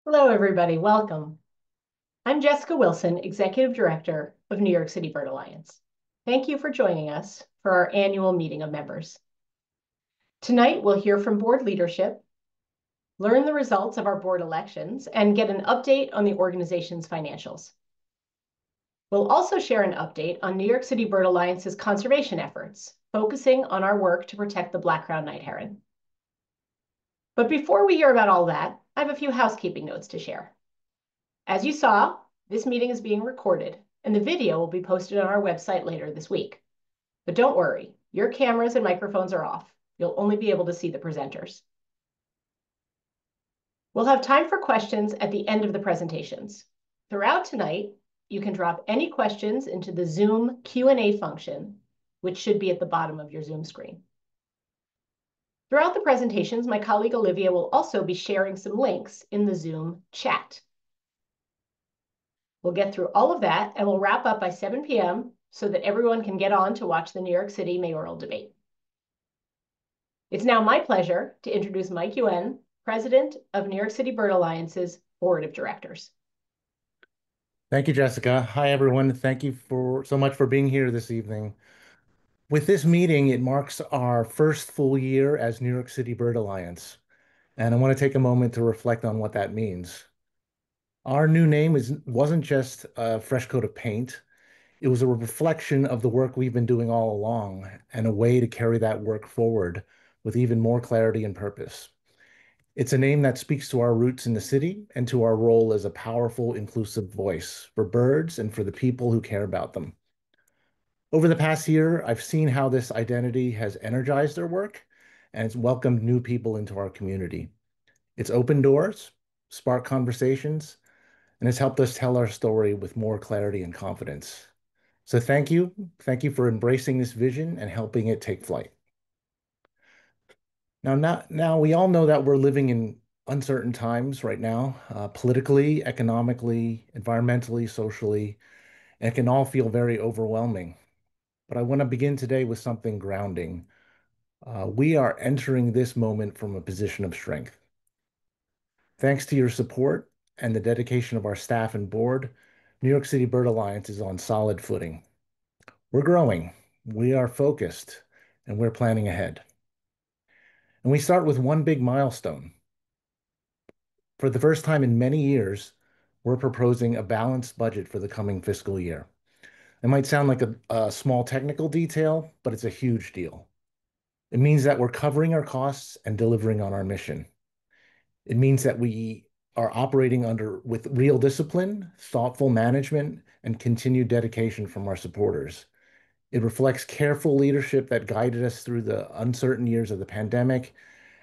Hello, everybody. Welcome. I'm Jessica Wilson, Executive Director of New York City Bird Alliance. Thank you for joining us for our annual meeting of members. Tonight, we'll hear from board leadership, learn the results of our board elections, and get an update on the organization's financials. We'll also share an update on New York City Bird Alliance's conservation efforts, focusing on our work to protect the Black-crowned Night Heron. But before we hear about all that, I have a few housekeeping notes to share. As you saw, this meeting is being recorded, and the video will be posted on our website later this week. But don't worry, your cameras and microphones are off. You'll only be able to see the presenters. We'll have time for questions at the end of the presentations. Throughout tonight, you can drop any questions into the Zoom Q&A function, which should be at the bottom of your Zoom screen. Throughout the presentations, my colleague Olivia will also be sharing some links in the Zoom chat. We'll get through all of that, and we'll wrap up by 7 p.m. so that everyone can get on to watch the New York City mayoral debate. It's now my pleasure to introduce Mike Yuen, President of New York City Bird Alliance's Board of Directors. Thank you, Jessica. Hi, everyone. Thank you so much for being here this evening. With this meeting, it marks our first full year as New York City Bird Alliance, and I want to take a moment to reflect on what that means. Our new name wasn't just a fresh coat of paint. It was a reflection of the work we've been doing all along and a way to carry that work forward with even more clarity and purpose. It's a name that speaks to our roots in the city and to our role as a powerful, inclusive voice for birds and for the people who care about them. Over the past year, I've seen how this identity has energized our work and it's welcomed new people into our community. It's opened doors, sparked conversations, and it's helped us tell our story with more clarity and confidence. So thank you. Thank you for embracing this vision and helping it take flight. Now we all know that we're living in uncertain times right now, politically, economically, environmentally, socially, and it can all feel very overwhelming. But I want to begin today with something grounding. We are entering this moment from a position of strength. Thanks to your support and the dedication of our staff and board, New York City Bird Alliance is on solid footing. We're growing, we are focused, and we're planning ahead. And we start with one big milestone. For the first time in many years, we're proposing a balanced budget for the coming fiscal year. It might sound like a small technical detail, but it's a huge deal. It means that we're covering our costs and delivering on our mission. It means that we are operating with real discipline, thoughtful management, and continued dedication from our supporters. It reflects careful leadership that guided us through the uncertain years of the pandemic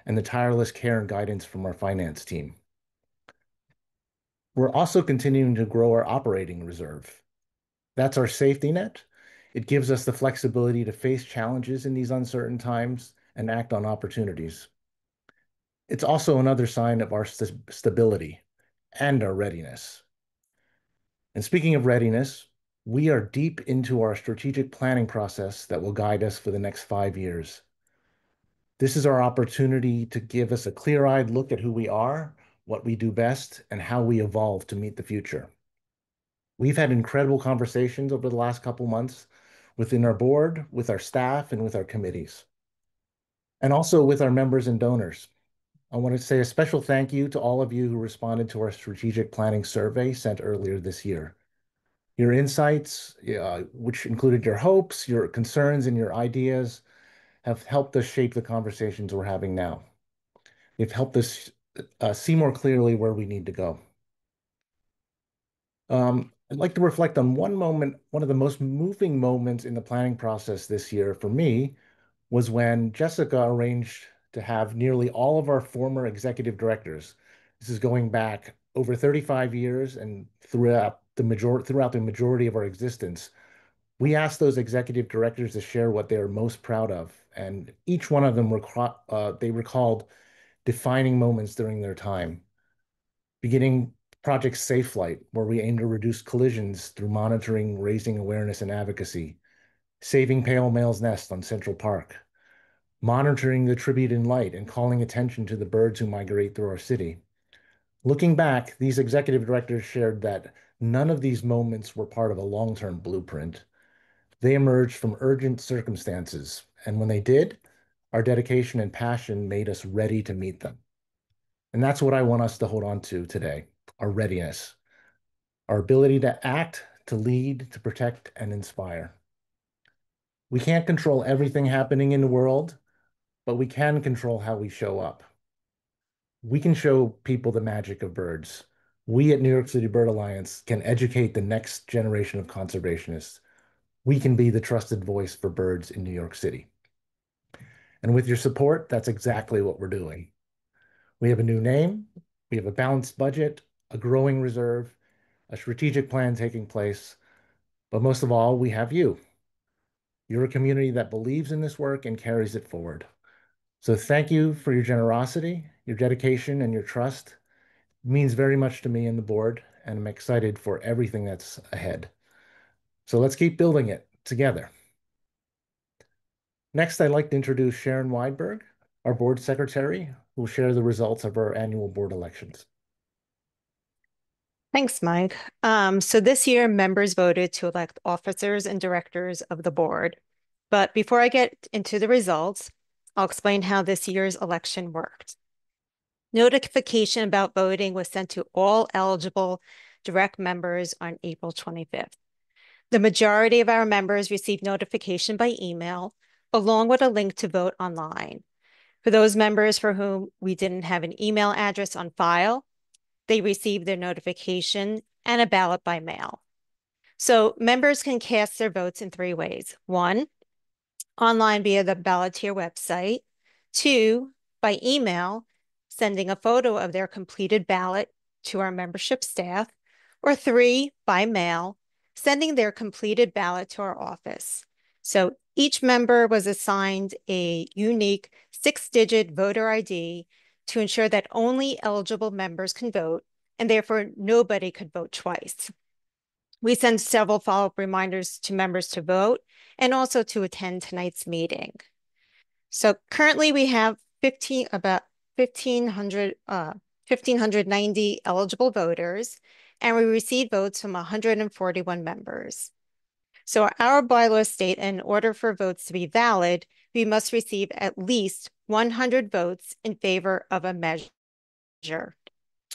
and the tireless care and guidance from our finance team. We're also continuing to grow our operating reserve. That's our safety net. It gives us the flexibility to face challenges in these uncertain times and act on opportunities. It's also another sign of our stability and our readiness. And speaking of readiness, we are deep into our strategic planning process that will guide us for the next 5 years. This is our opportunity to give us a clear-eyed look at who we are, what we do best, and how we evolve to meet the future. We've had incredible conversations over the last couple months within our board, with our staff, and with our committees, and also with our members and donors. I want to say a special thank you to all of you who responded to our strategic planning survey sent earlier this year. Your insights, which included your hopes, your concerns, and your ideas, have helped us shape the conversations we're having now. They've helped us see more clearly where we need to go. I'd like to reflect on one moment. One of the most moving moments in the planning process this year for me was when Jessica arranged to have nearly all of our former executive directors. This is going back over 35 years and throughout the majority of our existence. We asked those executive directors to share what they're most proud of, and each one of them they recalled defining moments during their time, beginning Project Safe Flight, where we aim to reduce collisions through monitoring, raising awareness, and advocacy, saving Pale Male's Nest on Central Park, monitoring the tribute in light and calling attention to the birds who migrate through our city, Looking back, these executive directors shared that none of these moments were part of a long-term blueprint. They emerged from urgent circumstances, and when they did, our dedication and passion made us ready to meet them. And that's what I want us to hold on to today, our readiness, our ability to act, to lead, to protect, and inspire. We can't control everything happening in the world, but we can control how we show up. We can show people the magic of birds. We at New York City Bird Alliance can educate the next generation of conservationists. We can be the trusted voice for birds in New York City. And with your support, that's exactly what we're doing. We have a new name, we have a balanced budget, a growing reserve, a strategic plan taking place, but most of all, we have you. You're a community that believes in this work and carries it forward. So thank you for your generosity, your dedication, and your trust. It means very much to me and the board, and I'm excited for everything that's ahead. So let's keep building it together. Next, I'd like to introduce Sharon Weidberg, our board secretary, who will share the results of our annual board elections. Thanks, Mike. So this year, members voted to elect officers and directors of the board. But before I get into the results, I'll explain how this year's election worked. Notification about voting was sent to all eligible direct members on April 25th. The majority of our members received notification by email, along with a link to vote online. For those members for whom we didn't have an email address on file, they received their notification and a ballot by mail. So members can cast their votes in 3 ways. 1, online via the Balloteer website. 2, by email, sending a photo of their completed ballot to our membership staff. Or 3, by mail, sending their completed ballot to our office. So each member was assigned a unique 6-digit voter ID to ensure that only eligible members can vote, and therefore nobody could vote twice. We send several follow-up reminders to members to vote and also to attend tonight's meeting. So currently we have about 1,590 eligible voters, and we received votes from 141 members. So our bylaws state in order for votes to be valid, we must receive at least 100 votes in favor of a measure,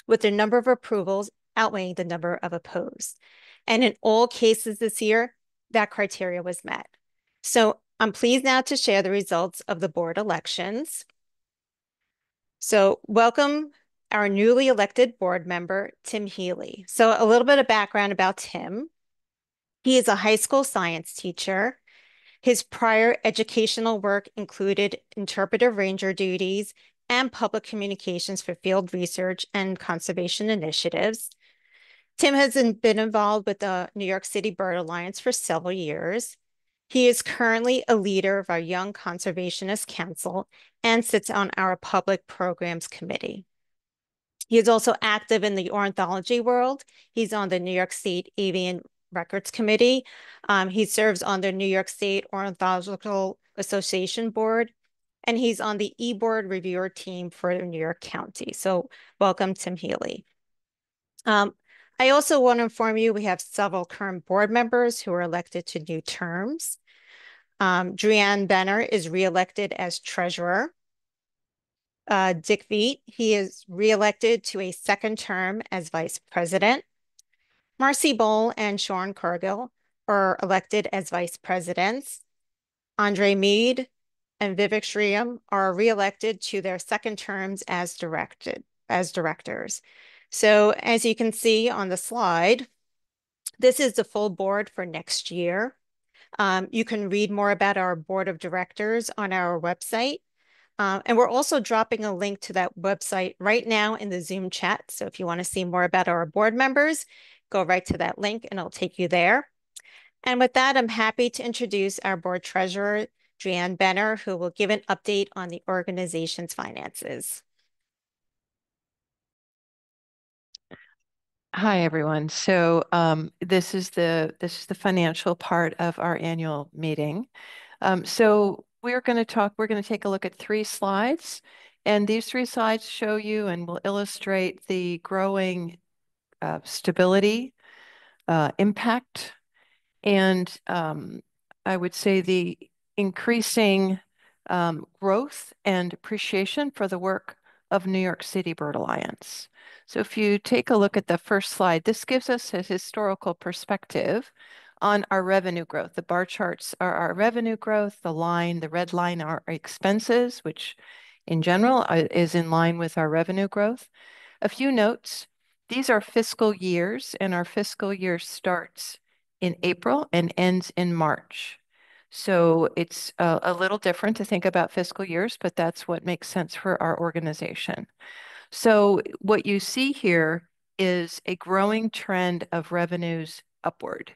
with the number of approvals outweighing the number of opposed. And in all cases this year, that criteria was met. So I'm pleased now to share the results of the board elections. So welcome our newly elected board member, Tim Healy. So a little bit of background about Tim. He is a high school science teacher. His prior educational work included interpretive ranger duties and public communications for field research and conservation initiatives. Tim has been involved with the New York City Bird Alliance for several years. He is currently a leader of our Young Conservationist Council and sits on our Public Programs Committee. He is also active in the ornithology world. He's on the New York State Avian Records Committee. He serves on the New York State Ornithological Association Board, and he's on the e-board reviewer team for New York County. So welcome, Tim Healy. I also want to inform you we have several current board members who are elected to new terms. Drianne Benner is reelected as treasurer. Dick Veet, he is reelected to a 2nd term as vice president. Marcy Bowl and Sean Cargill are elected as vice presidents. Andre Mead and Vivek Shriyam are reelected to their 2nd terms as directors. So as you can see on the slide, this is the full board for next year. You can read more about our board of directors on our website. And we're also dropping a link to that website right now in the Zoom chat. So if you want to see more about our board members, go right to that link and it'll take you there. And with that, I'm happy to introduce our board treasurer, Drianne Benner, who will give an update on the organization's finances. Hi, everyone. So this is the financial part of our annual meeting. So we're going to take a look at 3 slides, And these three slides show you and will illustrate the growing stability, impact, and I would say the increasing growth and appreciation for the work of New York City Bird Alliance. So if you take a look at the first slide, this gives us a historical perspective on our revenue growth. The bar charts are our revenue growth. The red line are our expenses, which in general is in line with our revenue growth. A few notes. These are fiscal years, and our fiscal year starts in April and ends in March. So it's a little different to think about fiscal years, but that's what makes sense for our organization. So what you see here is a growing trend of revenues upward.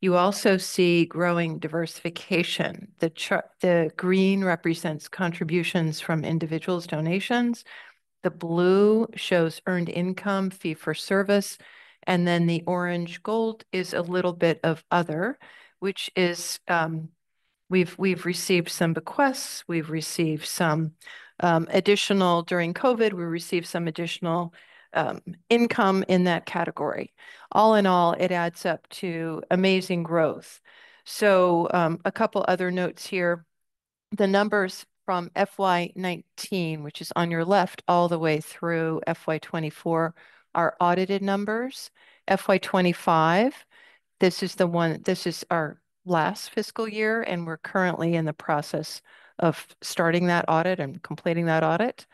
You also see growing diversification. The green represents contributions from individuals' donations. The blue shows earned income, fee for service, and then the orange gold is a little bit of other, which is we've received some bequests, we've received some additional during COVID, we received some additional income in that category. All in all, it adds up to amazing growth. So a couple other notes here. The numbers from FY19, which is on your left, all the way through FY24 are audited numbers. FY25, this is our last fiscal year, and we're currently in the process of starting that audit and completing that audit.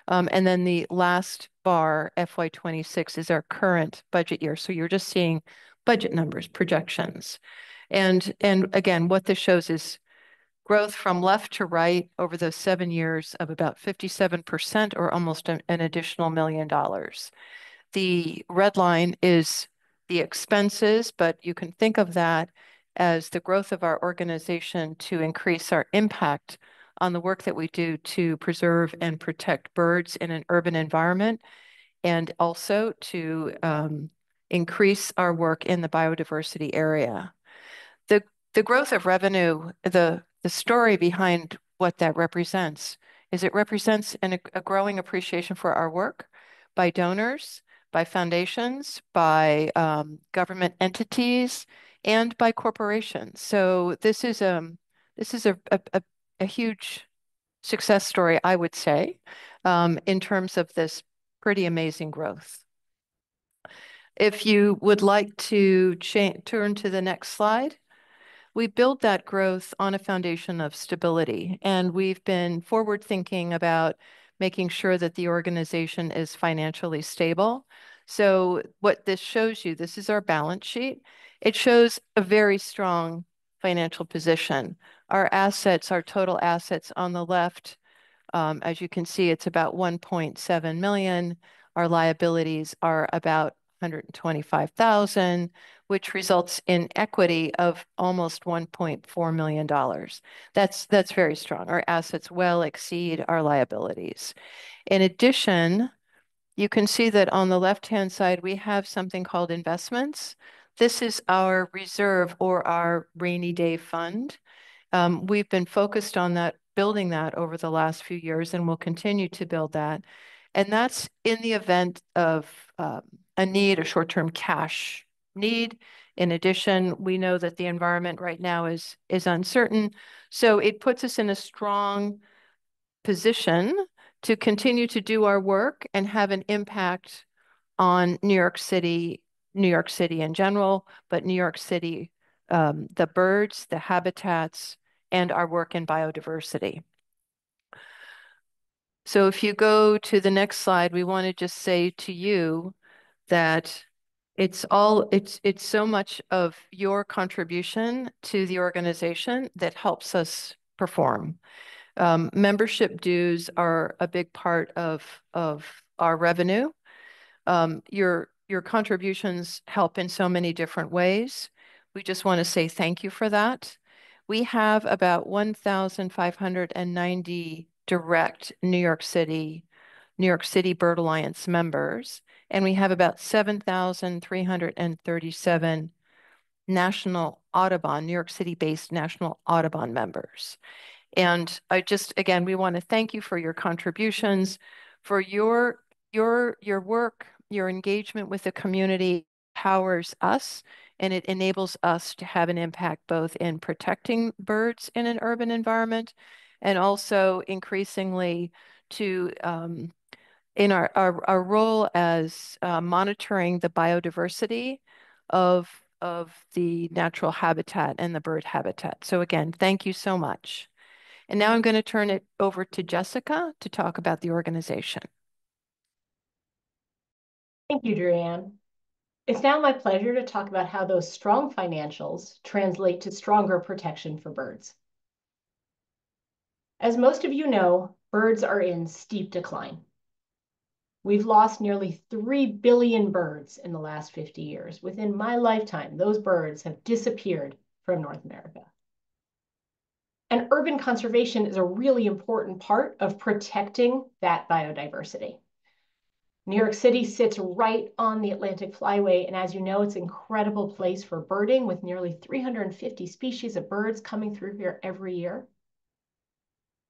And then the last bar, FY26, is our current budget year. So you're just seeing budget numbers, projections. And again, what this shows is growth from left to right over those 7 years of about 57% or almost an additional $1 million. The red line is the expenses, but you can think of that as the growth of our organization to increase our impact on the work that we do to preserve and protect birds in an urban environment, and also to increase our work in the biodiversity area. The growth of revenue, the story behind what that represents is it represents a growing appreciation for our work by donors, by foundations, by government entities, and by corporations. So this is a huge success story, I would say, in terms of this pretty amazing growth. If you would like to turn to the next slide. We build that growth on a foundation of stability, and we've been forward thinking about making sure that the organization is financially stable. So what this shows you, this is our balance sheet. It shows a very strong financial position. Our assets, our total assets on the left, as you can see, it's about 1.7 million. Our liabilities are about 125,000, which results in equity of almost $1.4 million. That's very strong. Our assets well exceed our liabilities. In addition, you can see that on the left-hand side, we have something called investments. This is our reserve or our rainy day fund. We've been focused on that, building that over the last few years, and we'll continue to build that. And that's in the event of a need, a short-term cash need. In addition, we know that the environment right now is uncertain. So it puts us in a strong position to continue to do our work and have an impact on New York City in general, but New York City, the birds, the habitats, and our work in biodiversity. So if you go to the next slide, we want to just say to you that it's so much of your contribution to the organization that helps us perform. Membership dues are a big part of our revenue. Your contributions help in so many different ways. We just want to say thank you for that. We have about 1,590 direct New York City Bird Alliance members, and we have about 7,337 National Audubon, New York City-based National Audubon members. And again, we want to thank you for your contributions, for your work, your engagement with the community powers us, and it enables us to have an impact both in protecting birds in an urban environment and also increasingly to in our role as monitoring the biodiversity of the natural habitat and the bird habitat. So again, thank you so much. And now I'm going to turn it over to Jessica to talk about the organization. Thank you, Druanne. It's now my pleasure to talk about how those strong financials translate to stronger protection for birds. As most of you know, birds are in steep decline. We've lost nearly 3 billion birds in the last 50 years. Within my lifetime, those birds have disappeared from North America. And urban conservation is a really important part of protecting that biodiversity. New York City sits right on the Atlantic Flyway, and as you know, it's an incredible place for birding with nearly 350 species of birds coming through here every year.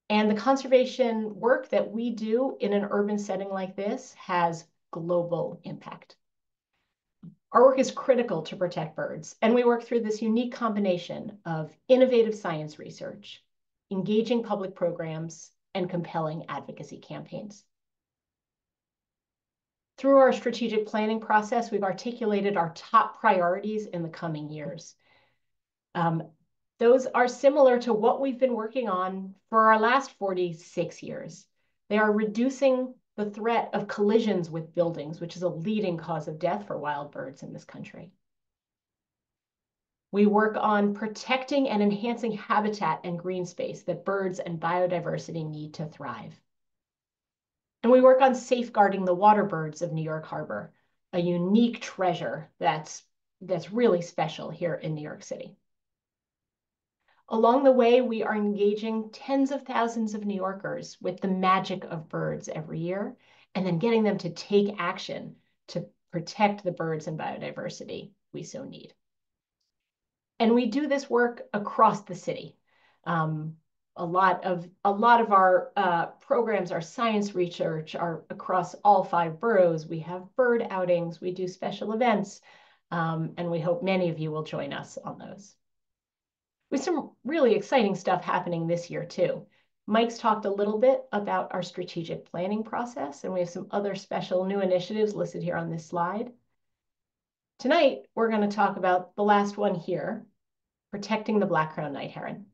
And the conservation work that we do in an urban setting like this has global impact. Our work is critical to protect birds, and we work through this unique combination of innovative science research, engaging public programs, and compelling advocacy campaigns. Through our strategic planning process, we've articulated our top priorities in the coming years. Those are similar to what we've been working on for our last 46 years. They are reducing the threat of collisions with buildings, which is a leading cause of death for wild birds in this country. We work on protecting and enhancing habitat and green space that birds and biodiversity need to thrive. And we work on safeguarding the water birds of New York Harbor, a unique treasure that's really special here in New York City. Along the way, we are engaging tens of thousands of New Yorkers with the magic of birds every year, and then getting them to take action to protect the birds and biodiversity we so need. And we do this work across the city. A lot of our programs, our science research are across all 5 boroughs. We have bird outings, we do special events, and we hope many of you will join us on those. We have some really exciting stuff happening this year too. Mike's talked a little bit about our strategic planning process, and we have some other special new initiatives listed here on this slide. Tonight, we're going to talk about the last one here, protecting the black-crowned night heron.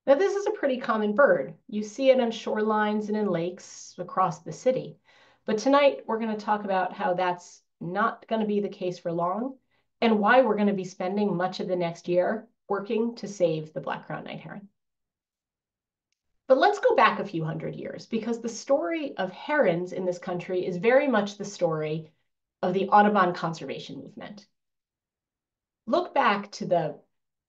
Now, this is a pretty common bird. You see it on shorelines and in lakes across the city. But tonight, we're going to talk about how that's not going to be the case for long, and why we're going to be spending much of the next year working to save the black-crowned night heron. But let's go back a few hundred years, because the story of herons in this country is very much the story of the Audubon conservation movement. Look back to the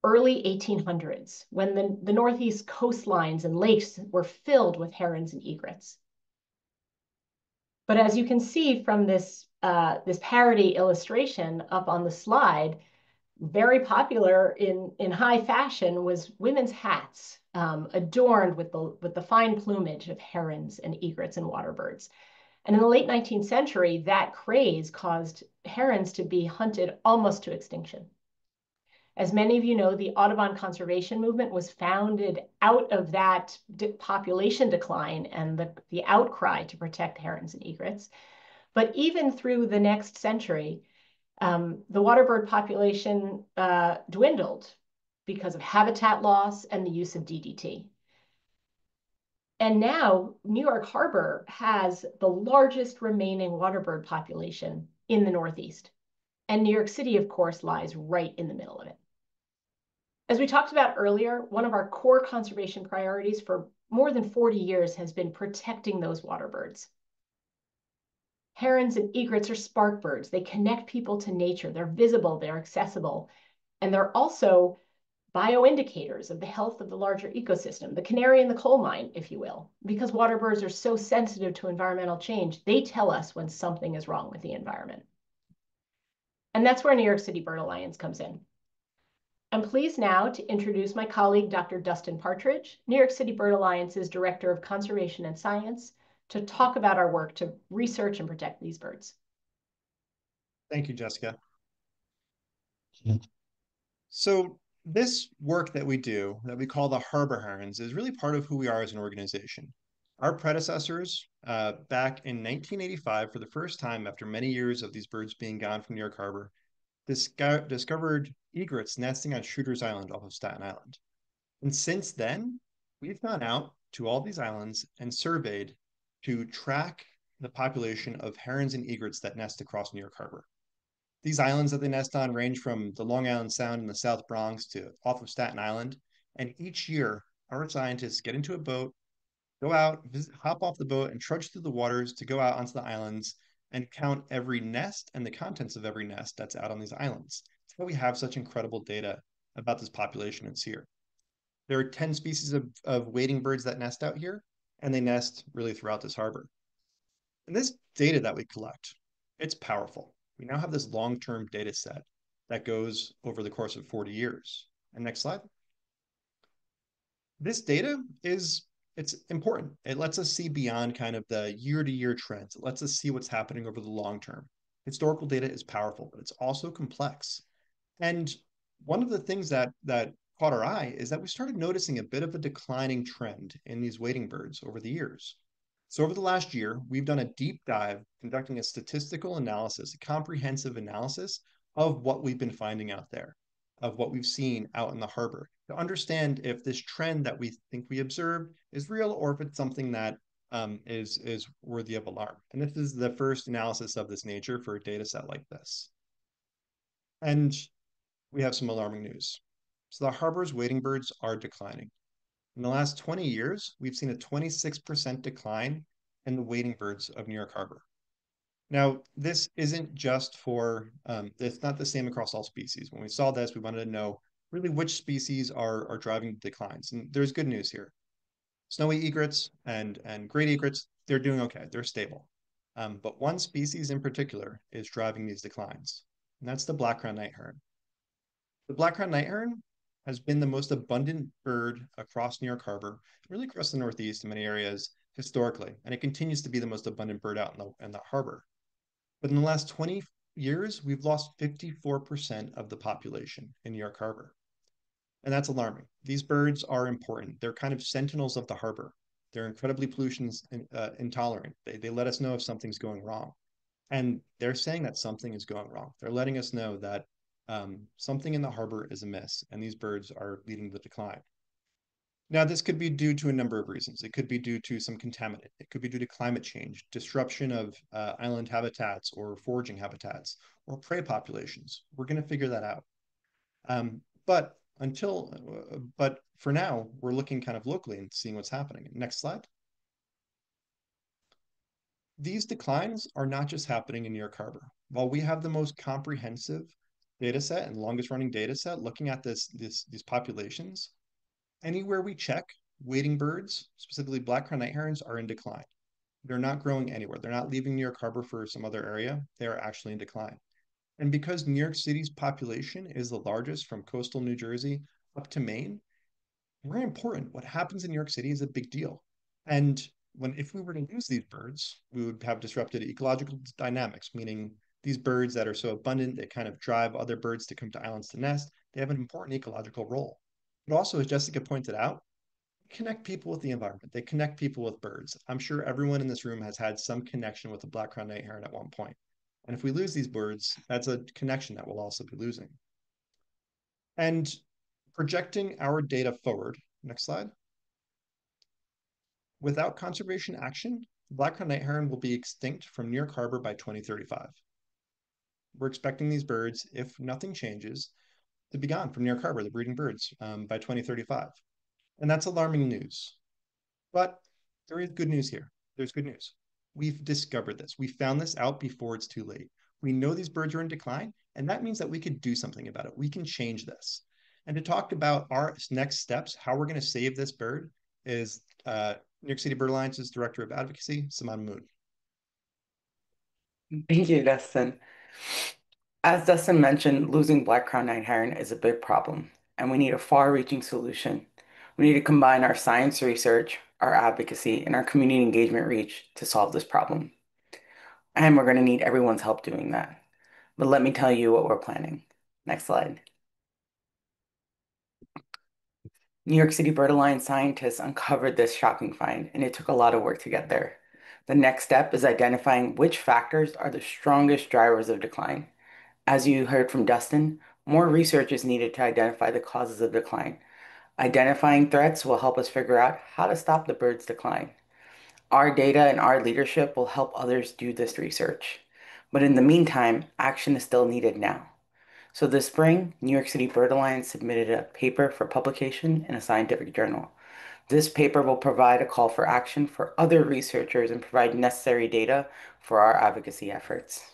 early 1800s, when the Northeast coastlines and lakes were filled with herons and egrets. But as you can see from this parody illustration up on the slide, very popular in high fashion was women's hats, adorned with the fine plumage of herons and egrets and water birds. And in the late 19th century, that craze caused herons to be hunted almost to extinction. As many of you know, the Audubon conservation movement was founded out of that population decline and the outcry to protect herons and egrets. But even through the next century, the water bird population dwindled because of habitat loss and the use of DDT. And now New York Harbor has the largest remaining water bird population in the Northeast. And New York City, of course, lies right in the middle of it. As we talked about earlier, one of our core conservation priorities for more than 40 years has been protecting those water birds. Herons and egrets are spark birds. They connect people to nature. They're visible, they're accessible, and they're also bioindicators of the health of the larger ecosystem, the canary in the coal mine, if you will. Because water birds are so sensitive to environmental change, they tell us when something is wrong with the environment. And that's where New York City Bird Alliance comes in. I'm pleased now to introduce my colleague, Dr. Dustin Partridge, New York City Bird Alliance's Director of Conservation and Science, to talk about our work to research and protect these birds. Thank you, Jessica. So this work that we do, that we call the harbor herons, is really part of who we are as an organization. Our predecessors, back in 1985, for the first time after many years of these birds being gone from New York Harbor, discovered egrets nesting on Shooter's Island off of Staten Island. And since then, we've gone out to all these islands and surveyed to track the population of herons and egrets that nest across New York Harbor. These islands that they nest on range from the Long Island Sound in the South Bronx to off of Staten Island. And each year, our scientists get into a boat, go out, hop off the boat, and trudge through the waters to go out onto the islands and count every nest and the contents of every nest that's out on these islands. That's why we have such incredible data about this population that's here. There are 10 species of wading birds that nest out here, and they nest really throughout this harbor. And this data that we collect, it's powerful. We now have this long-term data set that goes over the course of 40 years. And next slide. This data it's important. It lets us see beyond kind of the year-to-year trends. It lets us see what's happening over the long term. Historical data is powerful, but it's also complex. And one of the things that caught our eye is that we started noticing a bit of a declining trend in these wading birds over the years. So over the last year, we've done a deep dive, conducting a statistical analysis, a comprehensive analysis of what we've been finding out there, of what we've seen out in the harbor, to understand if this trend that we think we observed is real or if it's something that is worthy of alarm. And this is the first analysis of this nature for a data set like this. And we have some alarming news. So the harbor's wading birds are declining. In the last 20 years, we've seen a 26% decline in the wading birds of New York Harbor. Now, this isn't just for, it's not the same across all species. When we saw this, we wanted to know really which species are driving declines. And there's good news here. Snowy egrets and great egrets, they're doing okay, they're stable. But one species in particular is driving these declines, and that's the black-crowned night heron. The black-crowned night heron has been the most abundant bird across New York Harbor, really across the Northeast in many areas historically, and it continues to be the most abundant bird out in the harbor. But in the last 20 years, we've lost 54% of the population in New York Harbor. And that's alarming. These birds are important. They're kind of sentinels of the harbor. They're incredibly pollution intolerant. They let us know if something's going wrong. And they're saying that something is going wrong. They're letting us know that something in the harbor is amiss, and these birds are leading to the decline. Now, this could be due to a number of reasons. It could be due to some contaminant. It could be due to climate change, disruption of island habitats or foraging habitats, or prey populations. We're going to figure that out. But for now, we're looking kind of locally and seeing what's happening. Next slide. These declines are not just happening in New York Harbor. While we have the most comprehensive data set and longest running data set looking at these populations, anywhere we check, wading birds, specifically black-crowned night herons, are in decline. They're not growing anywhere. They're not leaving New York Harbor for some other area. They are actually in decline. And because New York City's population is the largest from coastal New Jersey up to Maine, very important. What happens in New York City is a big deal. And if we were to lose these birds, we would have disrupted ecological dynamics, meaning these birds that are so abundant, they kind of drive other birds to come to islands to nest. They have an important ecological role. But also, as Jessica pointed out, they connect people with the environment. They connect people with birds. I'm sure everyone in this room has had some connection with a black-crowned night heron at one point. And if we lose these birds, that's a connection that we'll also be losing. And projecting our data forward, next slide. Without conservation action, the black-crowned night heron will be extinct from New York Harbor by 2035. We're expecting these birds, if nothing changes, to be gone from New York Harbor, the breeding birds, by 2035. And that's alarming news. But there is good news here. There's good news. We've discovered this. We found this out before it's too late. We know these birds are in decline, and that means that we could do something about it. We can change this. And to talk about our next steps, how we're going to save this bird, is New York City Bird Alliance's Director of Advocacy, Saman Moon. Thank you, Dustin. As Dustin mentioned, losing black-crowned night heron is a big problem. and we need a far-reaching solution. We need to combine our science research, our advocacy, and our community engagement reach to solve this problem. And we're going to need everyone's help doing that. But let me tell you what we're planning. Next slide. New York City Bird Alliance scientists uncovered this shocking find, and it took a lot of work to get there. The next step is identifying which factors are the strongest drivers of decline. As you heard from Dustin, more research is needed to identify the causes of decline. Identifying threats will help us figure out how to stop the bird's decline. Our data and our leadership will help others do this research. But in the meantime, action is still needed now. So this spring, New York City Bird Alliance submitted a paper for publication in a scientific journal. This paper will provide a call for action for other researchers and provide necessary data for our advocacy efforts.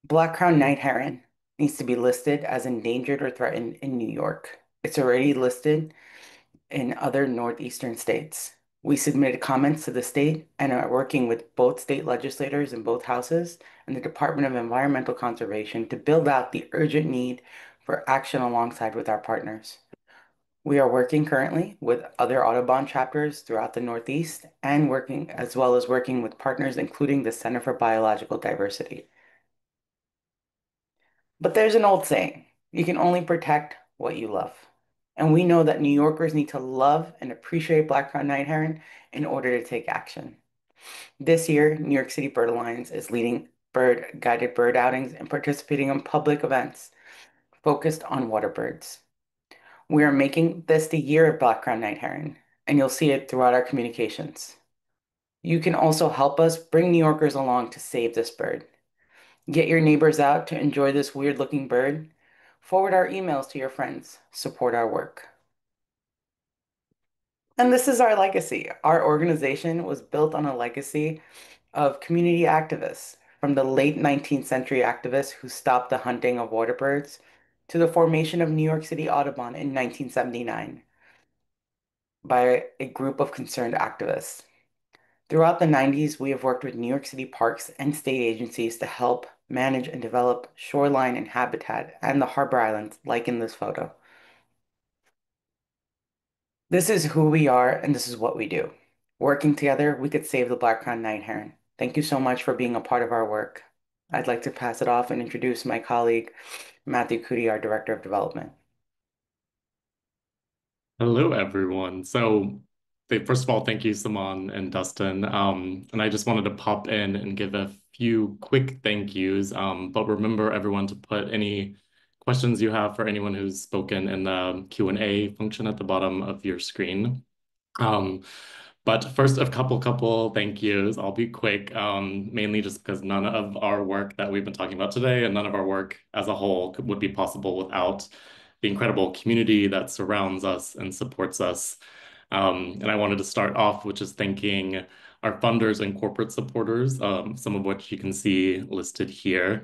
Black-crowned Night Heron needs to be listed as endangered or threatened in New York. It's already listed in other northeastern states. We submitted comments to the state and are working with both state legislators in both houses and the Department of Environmental Conservation to build out the urgent need for action alongside with our partners. We are working currently with other Audubon chapters throughout the Northeast and working with partners including the Center for Biological Diversity. But there's an old saying, you can only protect what you love. And we know that New Yorkers need to love and appreciate Black-crowned Night Heron in order to take action. This year, New York City Bird Alliance is leading guided bird outings and participating in public events focused on water birds. We are making this the year of Black-crowned Night Heron, and you'll see it throughout our communications. You can also help us bring New Yorkers along to save this bird. Get your neighbors out to enjoy this weird-looking bird. Forward our emails to your friends. Support our work. And this is our legacy. Our organization was built on a legacy of community activists, from the late 19th century activists who stopped the hunting of water birds to the formation of New York City Audubon in 1979 by a group of concerned activists. Throughout the 90s, we have worked with New York City parks and state agencies to help manage and develop shoreline and habitat and the harbor islands, like in this photo. This is who we are, and this is what we do. Working together, we could save the Black-crowned Night Heron. Thank you so much for being a part of our work. I'd like to pass it off and introduce my colleague, Matthew Cootie, our Director of Development. Hello, everyone. First of all, thank you, Saman and Dustin. And I just wanted to pop in and give a few quick thank yous. But remember, everyone, to put any questions you have for anyone who's spoken in the Q&A function at the bottom of your screen. But first, a couple thank yous. I'll be quick, mainly just because none of our work that we've been talking about today and none of our work as a whole would be possible without the incredible community that surrounds us and supports us. And I wanted to start off with just thanking our funders and corporate supporters, some of which you can see listed here.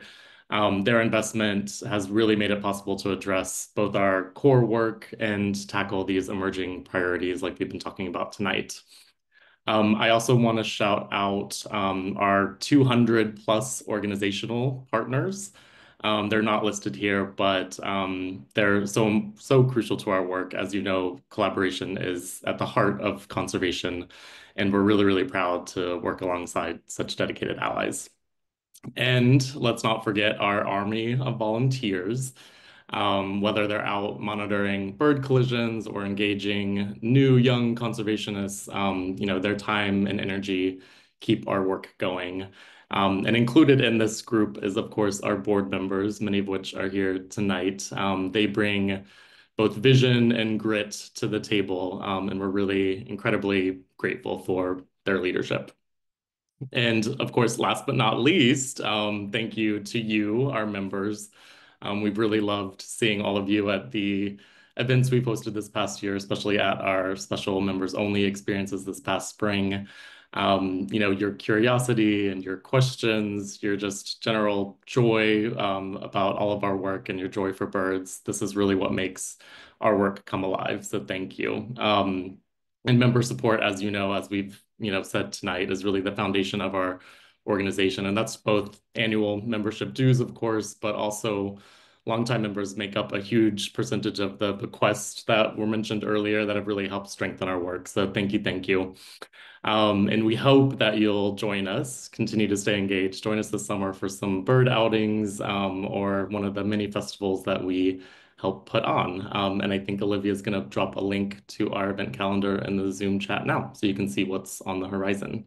Their investment has really made it possible to address both our core work and tackle these emerging priorities like we've been talking about tonight. I also want to shout out our 200 plus organizational partners. They're not listed here, but they're so crucial to our work. As you know, collaboration is at the heart of conservation, and we're really proud to work alongside such dedicated allies. And let's not forget our army of volunteers, whether they're out monitoring bird collisions or engaging new young conservationists, their time and energy keep our work going. And included in this group is, of course, our board members, many of which are here tonight. They bring both vision and grit to the table, and we're really incredibly grateful for their leadership. And of course, last but not least, thank you to you, our members. We've really loved seeing all of you at the events we've hosted this past year, especially at our special members only experiences this past spring. Your curiosity and your questions, your just general joy about all of our work and your joy for birds. This is really what makes our work come alive. So thank you. And member support, as you know, as we've said tonight, is really the foundation of our organization. And that's both annual membership dues, of course, but also longtime members make up a huge percentage of the bequests that were mentioned earlier that have really helped strengthen our work. So thank you, thank you. And we hope that you'll join us, continue to stay engaged, join us this summer for some bird outings or one of the many festivals that we help put on. And I think Olivia's going to drop a link to our event calendar in the Zoom chat now, so you can see what's on the horizon.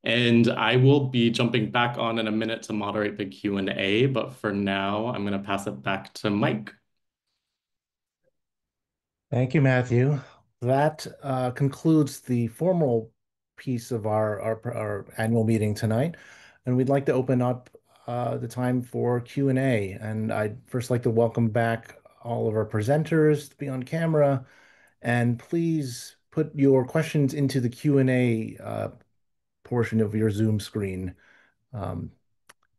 And I will be jumping back on in a minute to moderate the Q&A, but for now, I'm going to pass it back to Mike. Thank you, Matthew. That concludes the formal piece of our annual meeting tonight, and we'd like to open up the time for Q&A. And I'd first like to welcome back all of our presenters to be on camera, and please put your questions into the Q&A portion of your Zoom screen.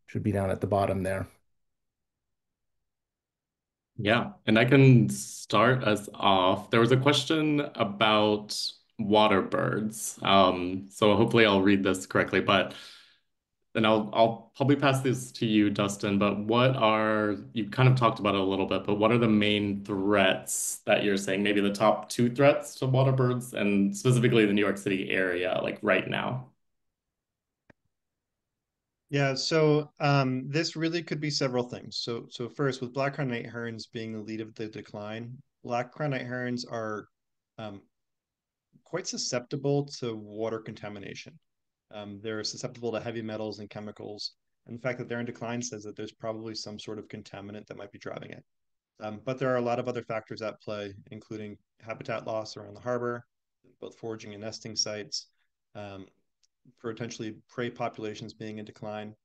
Should be down at the bottom there. Yeah, and I can start us off. There was a question about water birds. So hopefully I'll read this correctly, but then I'll probably pass this to you, Dustin. But you kind of talked about it a little bit, but what are the main threats that you're saying? Maybe the top two threats to water birds and specifically the New York City area, like right now? Yeah, so this really could be several things. So first, with black-crowned night herons being the lead of the decline, black-crowned night herons are um, quite susceptible to water contamination. They're susceptible to heavy metals and chemicals, and the fact that they're in decline says that there's probably some sort of contaminant that might be driving it. But there are a lot of other factors at play, including habitat loss around the harbor, both foraging and nesting sites, um, potentially prey populations being in decline.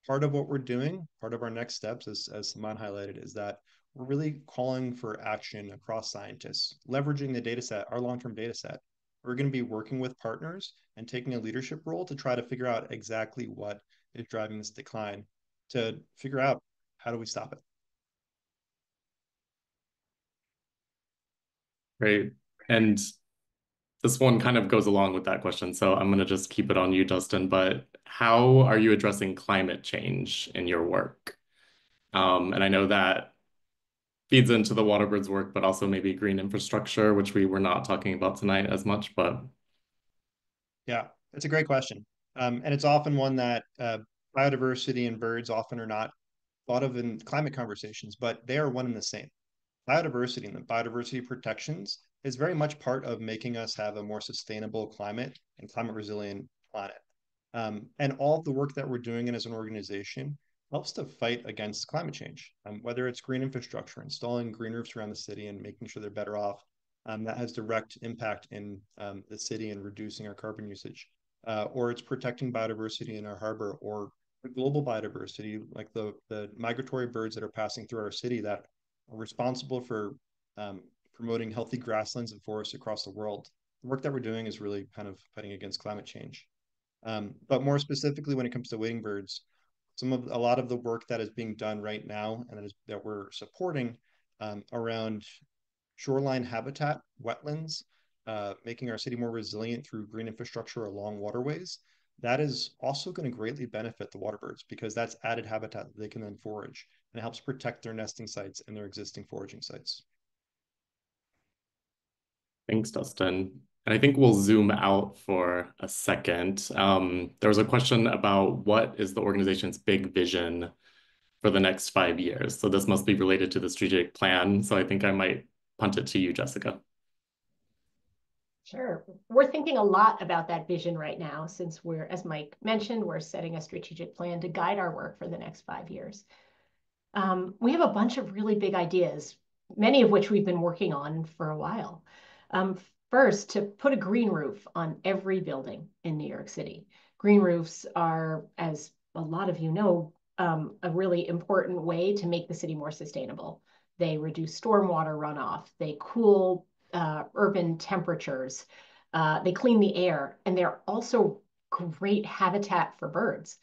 Part of what we're doing, part of our next steps, as Saman highlighted, is that we're really calling for action across scientists, leveraging the data set, our long-term data set. We're going to be working with partners and taking a leadership role to try to figure out exactly what is driving this decline, to figure out how do we stop it. Great. And this one kind of goes along with that question, so I'm going to just keep it on you, Dustin. But how are you addressing climate change in your work? And I know that feeds into the Waterbirds work, but also maybe green infrastructure, which we were not talking about tonight as much, but. Yeah, it's a great question. And it's often one that biodiversity and birds often are not thought of in climate conversations, but they are one and the same. Biodiversity and the biodiversity protections is very much part of making us have a more sustainable climate and climate resilient planet. And all of the work that we're doing as an organization helps to fight against climate change, whether it's green infrastructure, installing green roofs around the city and making sure they're better off. That has direct impact in the city and reducing our carbon usage, or it's protecting biodiversity in our harbor, or the global biodiversity, like the migratory birds that are passing through our city that are responsible for promoting healthy grasslands and forests across the world. The work that we're doing is really kind of fighting against climate change. But more specifically, when it comes to wading birds, a lot of the work that is being done right now and that we're supporting around shoreline habitat, wetlands, making our city more resilient through green infrastructure along waterways, that is also going to greatly benefit the waterbirds because that's added habitat that they can then forage, and it helps protect their nesting sites and their existing foraging sites. Thanks, Dustin. And I think we'll zoom out for a second. There was a question about what is the organization's big vision for the next 5 years. So this must be related to the strategic plan. So I think I might punt it to you, Jessica. Sure. We're thinking a lot about that vision right now, since as Mike mentioned, we're setting a strategic plan to guide our work for the next 5 years. We have a bunch of really big ideas, many of which we've been working on for a while. First, to put a green roof on every building in New York City. Green roofs are, as a lot of you know, a really important way to make the city more sustainable. They reduce stormwater runoff, they cool urban temperatures, they clean the air, and they're also great habitat for birds.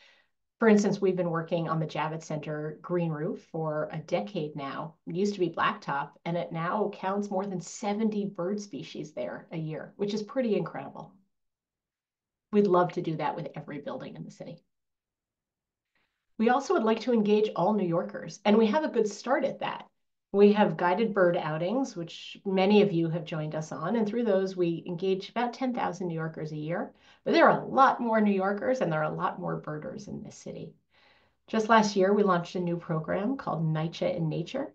For instance, we've been working on the Javits Center green roof for a decade now. It used to be blacktop, and it now counts more than 70 bird species there a year, which is pretty incredible. We'd love to do that with every building in the city. We also would like to engage all New Yorkers, and we have a good start at that. We have guided bird outings, which many of you have joined us on, and through those we engage about 10,000 New Yorkers a year. But there are a lot more New Yorkers and there are a lot more birders in this city. Just last year, we launched a new program called NYC in Nature,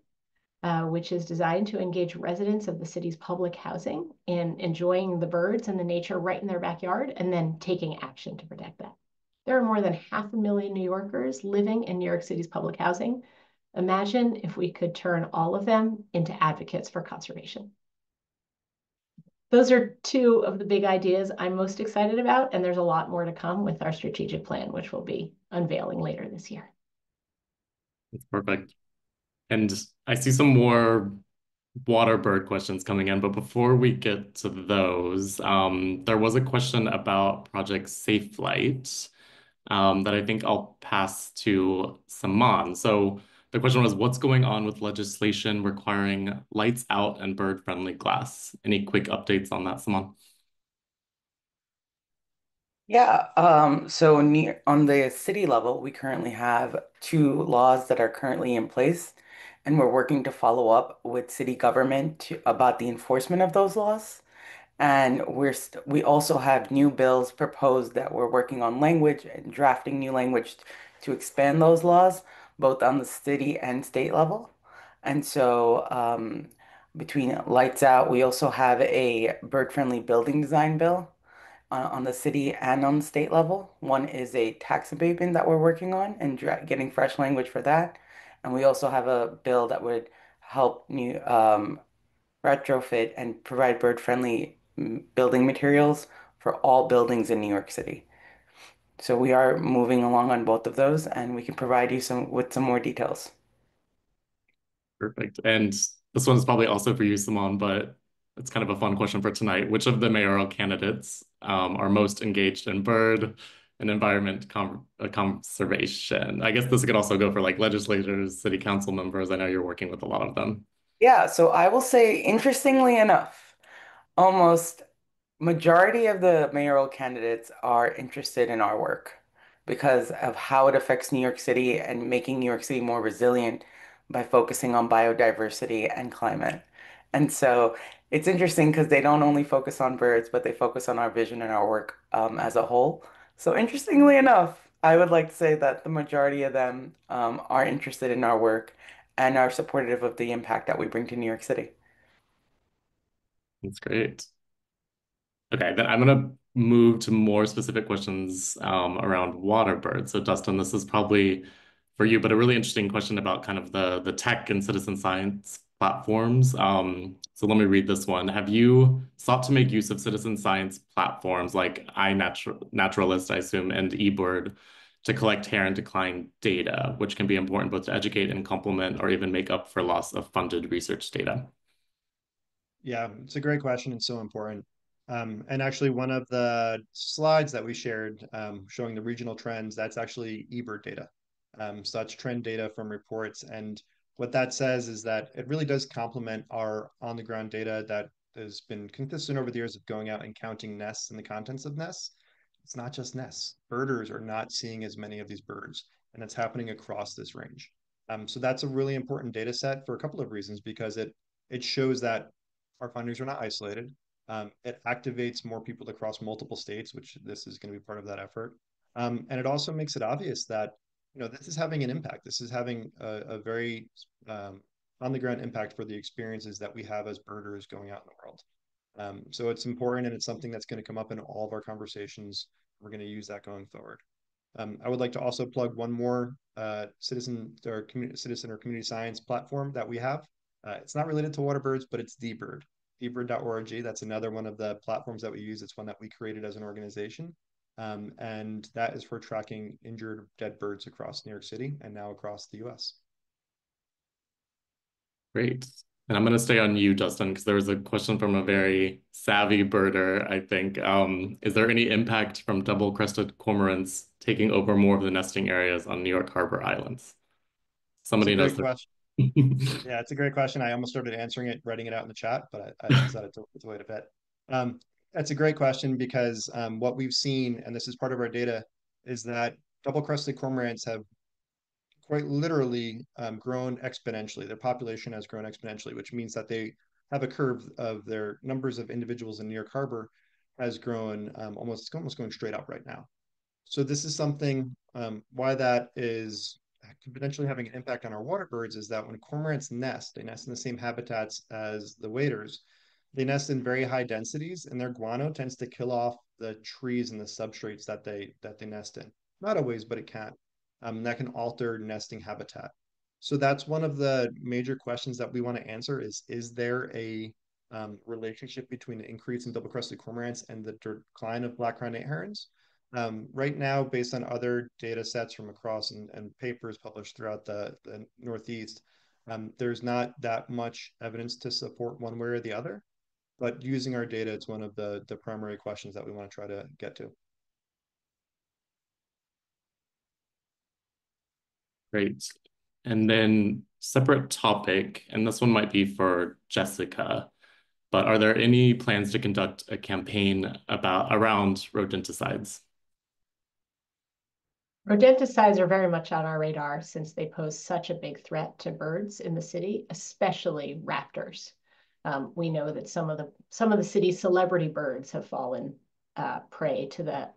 which is designed to engage residents of the city's public housing in enjoying the birds and the nature right in their backyard and then taking action to protect that. There are more than 500,000 New Yorkers living in New York City's public housing. Imagine if we could turn all of them into advocates for conservation. Those are two of the big ideas I'm most excited about, and there's a lot more to come with our strategic plan, which we'll be unveiling later this year. That's perfect. And I see some more water bird questions coming in, but before we get to those, there was a question about Project Safe Flight that I think I'll pass to Saman. So the question was, what's going on with legislation requiring lights out and bird-friendly glass? Any quick updates on that, Saman? Yeah, so on the city level, we currently have two laws that are currently in place, and we're working to follow up with city government about the enforcement of those laws. And we also have new bills proposed that we're working on language and drafting new language to expand those laws, both on the city and state level. And so between lights out, we also have a bird-friendly building design bill on the city and on the state level. One is a tax abatement that we're working on and getting fresh language for that. And we also have a bill that would help new retrofit and provide bird-friendly building materials for all buildings in New York City. So we are moving along on both of those, and we can provide you with some more details. Perfect. And this one's probably also for you, Simone, but it's kind of a fun question for tonight. Which of the mayoral candidates are most engaged in bird and environment conservation? I guess this could also go for like legislators, city council members. I know you're working with a lot of them. Yeah, so I will say, interestingly enough, almost majority of the mayoral candidates are interested in our work because of how it affects New York City and making New York City more resilient by focusing on biodiversity and climate. And so it's interesting because they don't only focus on birds, but they focus on our vision and our work as a whole. So interestingly enough, I would like to say that the majority of them are interested in our work and are supportive of the impact that we bring to New York City. That's great. Okay, then I'm going to move to more specific questions around water birds. So Dustin, this is probably for you, but a really interesting question about kind of the tech and citizen science platforms. So let me read this one. Have you sought to make use of citizen science platforms like iNaturalist, I assume, and eBird to collect heron decline data, which can be important both to educate and complement or even make up for loss of funded research data? Yeah, it's a great question and so important. And actually, one of the slides that we shared showing the regional trends, that's actually eBird data. So that's trend data from reports. And what that says is that it really does complement our on-the-ground data that has been consistent over the years of going out and counting nests and the contents of nests. It's not just nests. Birders are not seeing as many of these birds, and it's happening across this range. So that's a really important data set for a couple of reasons, because it shows that our findings are not isolated. It activates more people across multiple states, which this is going to be part of that effort. And it also makes it obvious that this is having an impact. This is having a very on the ground impact for the experiences that we have as birders going out in the world. So it's important, and it's something that's going to come up in all of our conversations. We're going to use that going forward. I would like to also plug one more citizen or community science platform that we have. It's not related to water birds, but it's dBird, dbird.org. That's another one of the platforms that we use. It's one that we created as an organization. And that is for tracking injured dead birds across New York City and now across the US. Great. And I'm going to stay on you, Dustin, because there was a question from a very savvy birder, I think. Is there any impact from double-crested cormorants taking over more of the nesting areas on New York Harbor Islands? Somebody knows. Question. Yeah, it's a great question. I almost started answering it, writing it out in the chat, but I decided to wait a bit. That's a great question because what we've seen, and this is part of our data, is that double-crested cormorants have quite literally grown exponentially. Their population has grown exponentially, which means that they have a curve of their numbers of individuals in New York Harbor has grown almost going straight up right now. So this is something why that is potentially having an impact on our water birds is that when cormorants nest, they nest in the same habitats as the waders. They nest in very high densities, and their guano tends to kill off the trees and the substrates that they nest in. Not always, but it can. That can alter nesting habitat. So that's one of the major questions that we want to answer is there a relationship between the increase in double-crested cormorants and the decline of black-crowned night herons? Right now, based on other data sets from across and papers published throughout the Northeast, there's not that much evidence to support one way or the other. But using our data, it's one of the primary questions that we want to try to get to. Great. And then separate topic, and this one might be for Jessica, but are there any plans to conduct a campaign around rodenticides? Rodenticides are very much on our radar since they pose such a big threat to birds in the city, especially raptors. We know that some of the city's celebrity birds have fallen prey to the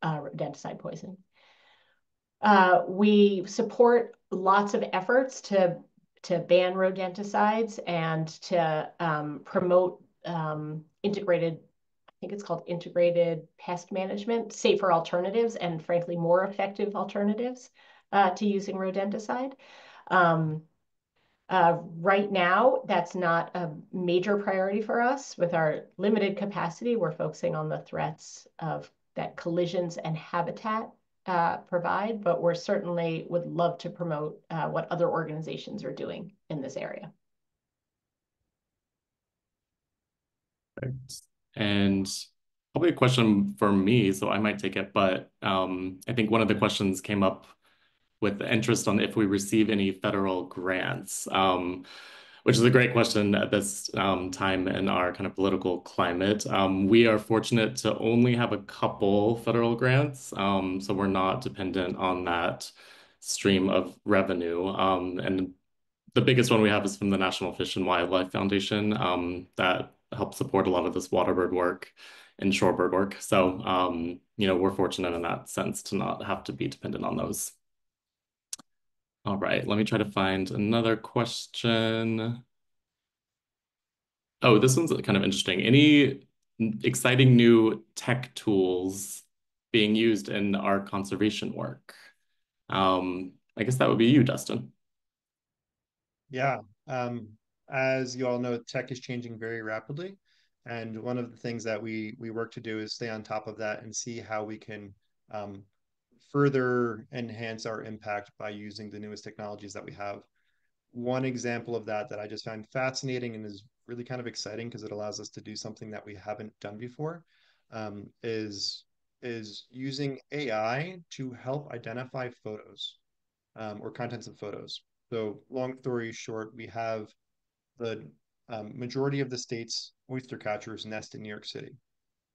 rodenticide poison. We support lots of efforts to ban rodenticides and to promote integrated, I think it's called integrated pest management, safer alternatives, and frankly, more effective alternatives to using rodenticide. Right now, that's not a major priority for us. With our limited capacity, we're focusing on the threats that collisions and habitat provide, but we're certainly would love to promote what other organizations are doing in this area. Perfect. And probably a question for me, so I might take it, but I think one of the questions came up with the interest on if we receive any federal grants, which is a great question at this time in our kind of political climate. We are fortunate to only have a couple federal grants, so we're not dependent on that stream of revenue. And the biggest one we have is from the National Fish and Wildlife Foundation that helps support a lot of this waterbird work and shorebird work. So, we're fortunate in that sense to not have to be dependent on those. All right, let me try to find another question. Oh, this one's kind of interesting. Any exciting new tech tools being used in our conservation work? I guess that would be you, Dustin. Yeah. As you all know, tech is changing very rapidly. And one of the things that we work to do is stay on top of that and see how we can further enhance our impact by using the newest technologies that we have. One example of that I just found fascinating and is really kind of exciting because it allows us to do something that we haven't done before, is using AI to help identify photos or contents of photos. So long story short, we have the majority of the state's oyster catchers nest in New York City.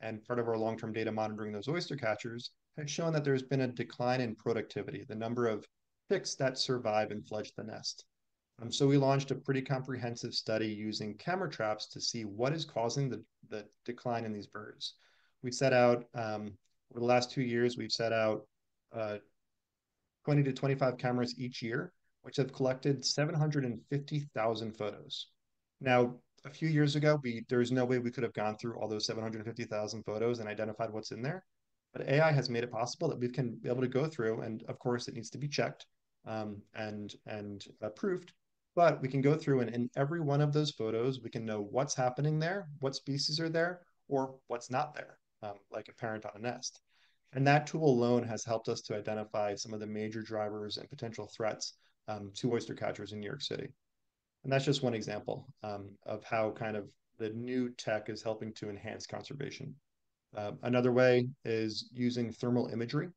And part of our long-term data monitoring those oyster catchers has shown that there's been a decline in productivity, the number of chicks that survive and fledge the nest. So we launched a pretty comprehensive study using camera traps to see what is causing the decline in these birds. We set out, over the last 2 years, we've set out 20 to 25 cameras each year, which have collected 750,000 photos. Now, a few years ago, there was no way we could have gone through all those 750,000 photos and identified what's in there. But AI has made it possible that we can be able to go through, and of course, it needs to be checked and proofed. But we can go through, and in every one of those photos, we can know what's happening there, what species are there, or what's not there, like a parent on a nest. And that tool alone has helped us to identify some of the major drivers and potential threats to oyster catchers in New York City. And that's just one example of how kind of the new tech is helping to enhance conservation. Another way is using thermal imagery.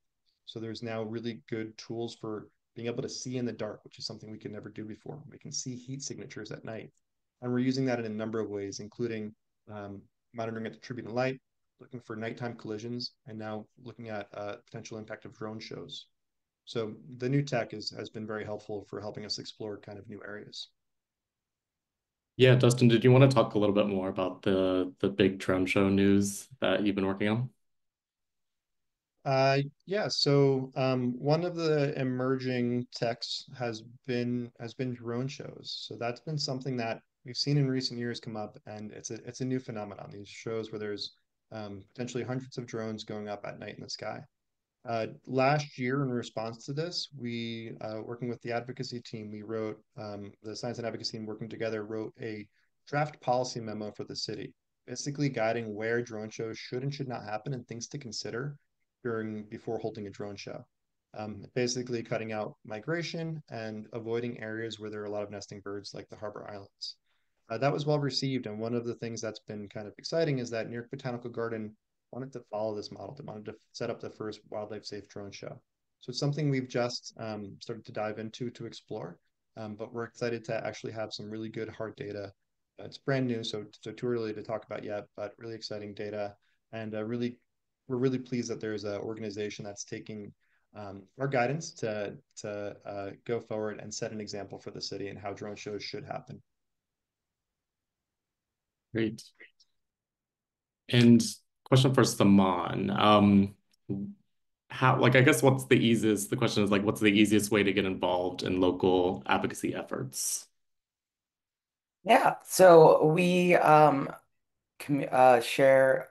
So there's now really good tools for being able to see in the dark, which is something we could never do before. We can see heat signatures at night. And we're using that in a number of ways, including monitoring at the turbulent light, looking for nighttime collisions, and now looking at potential impact of drone shows. So the new tech has been very helpful for helping us explore kind of new areas. Yeah, Dustin, did you want to talk a little bit more about the big drone show news that you've been working on? Yeah, so one of the emerging techs has been drone shows. So that's been something that we've seen in recent years come up, and it's a new phenomenon. These shows where there's potentially hundreds of drones going up at night in the sky. Last year, in response to this, we, working with the advocacy team, we wrote, the science and advocacy team working together, wrote a draft policy memo for the city, basically guiding where drone shows should and should not happen and things to consider before holding a drone show. Basically cutting out migration and avoiding areas where there are a lot of nesting birds like the Harbor Islands. That was well received, and one of the things that's been kind of exciting is that New York Botanical Garden wanted to follow this model. They wanted to set up the first wildlife safe drone show. So it's something we've just started to dive into to explore, but we're excited to actually have some really good hard data. It's brand new, so too early to talk about yet, but really exciting data, and we're really pleased that there's an organization that's taking our guidance to go forward and set an example for the city and how drone shows should happen. Great. And question for Saman. How, like, I guess the question is like, what's the easiest way to get involved in local advocacy efforts? Yeah, so we share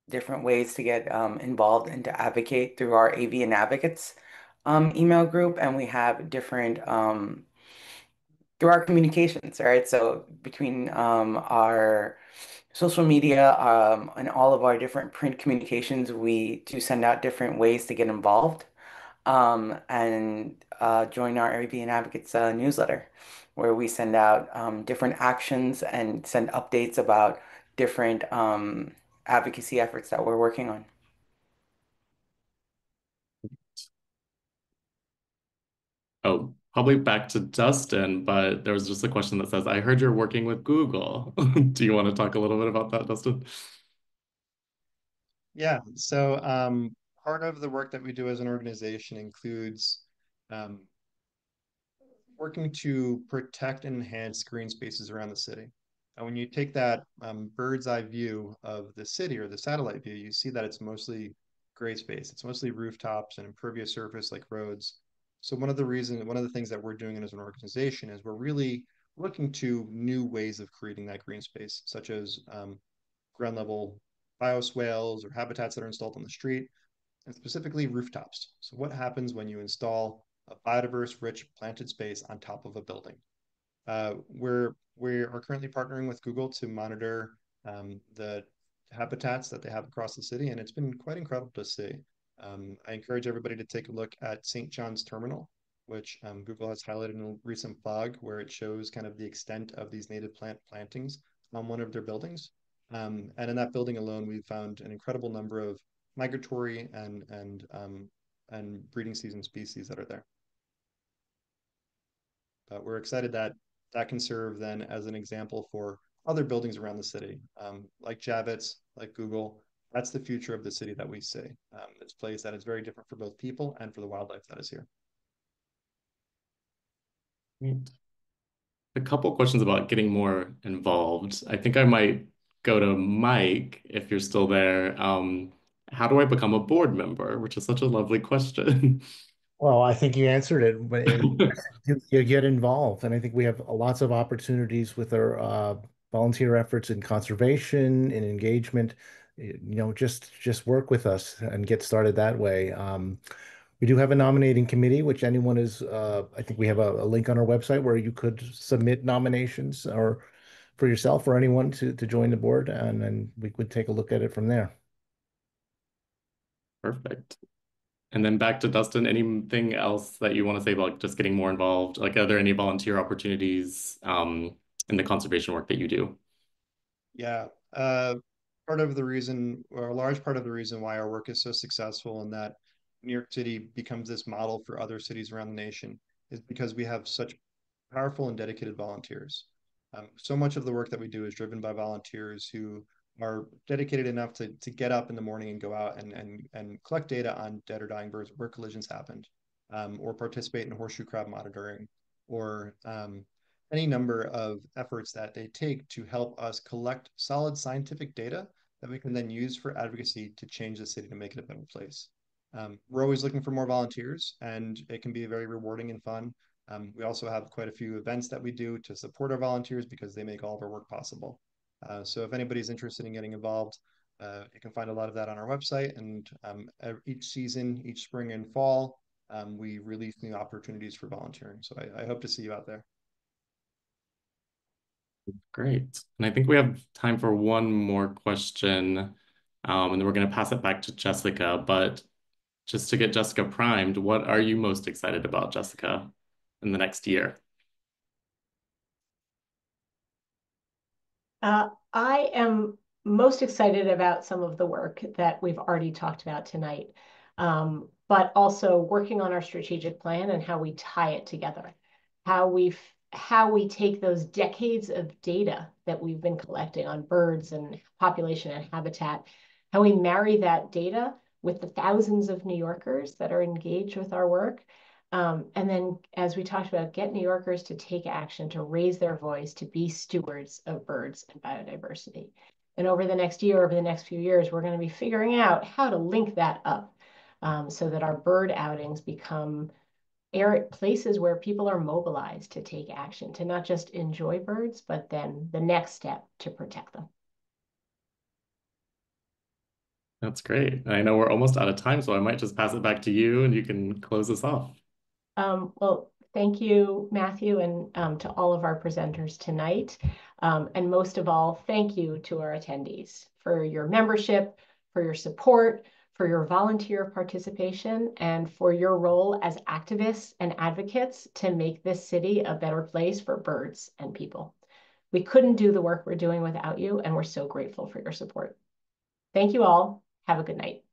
different ways to get involved and to advocate through our avian advocates email group, and we have different through our communications, right? So between our social media and all of our different print communications, we do send out different ways to get involved and join our avian advocates newsletter, where we send out different actions and send updates about different advocacy efforts that we're working on. Oh, probably back to Dustin, but there was just a question that says, I heard you're working with Google. Do you want to talk a little bit about that, Dustin? Yeah, so part of the work that we do as an organization includes um, working to protect and enhance green spaces around the city. And when you take that bird's eye view of the city or the satellite view, you see that it's mostly gray space. It's mostly rooftops and impervious surface like roads. So one of the things that we're doing as an organization is we're really looking to new ways of creating that green space, such as ground level bioswales or habitats that are installed on the street, and specifically rooftops. So what happens when you install a biodiverse, rich planted space on top of a building? We are currently partnering with Google to monitor the habitats that they have across the city, and it's been quite incredible to see. I encourage everybody to take a look at St. John's Terminal, which Google has highlighted in a recent blog, where it shows kind of the extent of these native plant plantings on one of their buildings. And in that building alone, we've found an incredible number of migratory and breeding season species that are there. But we're excited that that can serve then as an example for other buildings around the city, like Javits, like Google. That's the future of the city that we see. This place that is very different for both people and for the wildlife that is here. Great. A couple questions about getting more involved. I think I might go to Mike if you're still there. How do I become a board member? Which is such a lovely question. Well, I think you answered it, but you get involved, and I think we have lots of opportunities with our volunteer efforts in conservation and engagement. Just work with us and get started that way. We do have a nominating committee, which anyone is. I think we have a link on our website where you could submit nominations or for yourself or anyone to join the board, and then we could take a look at it from there. Perfect. And then back to Dustin, anything else that you want to say about just getting more involved? Like, are there any volunteer opportunities in the conservation work that you do? Yeah. Part of the reason, or a large part of the reason why our work is so successful and that New York City becomes this model for other cities around the nation is because we have such powerful and dedicated volunteers. So much of the work that we do is driven by volunteers who are dedicated enough to get up in the morning and go out and collect data on dead or dying birds where collisions happened. or participate in horseshoe crab monitoring, or any number of efforts that they take to help us collect solid scientific data that we can then use for advocacy to change the city to make it a better place. We're always looking for more volunteers, and it can be very rewarding and fun. We also have quite a few events that we do to support our volunteers because they make all of our work possible. So if anybody's interested in getting involved, you can find a lot of that on our website. And each season, each spring and fall, we release new opportunities for volunteering. So I hope to see you out there. Great. And I think we have time for one more question, and then we're going to pass it back to Jessica. But just to get Jessica primed, what are you most excited about, Jessica, in the next year? I am most excited about some of the work that we've already talked about tonight, but also working on our strategic plan and how we tie it together, how we take those decades of data that we've been collecting on birds and population and habitat, how we marry that data with the thousands of New Yorkers that are engaged with our work. And then, as we talked about, get New Yorkers to take action, to raise their voice, to be stewards of birds and biodiversity. And over the next year, over the next few years, we're going to be figuring out how to link that up so that our bird outings become places where people are mobilized to take action, to not just enjoy birds, but then the next step to protect them. That's great. I know we're almost out of time, so I might just pass it back to you and you can close us off. Well, thank you, Matthew, and to all of our presenters tonight. And most of all, thank you to our attendees for your membership, for your support, for your volunteer participation, and for your role as activists and advocates to make this city a better place for birds and people. We couldn't do the work we're doing without you, and we're so grateful for your support. Thank you all. Have a good night.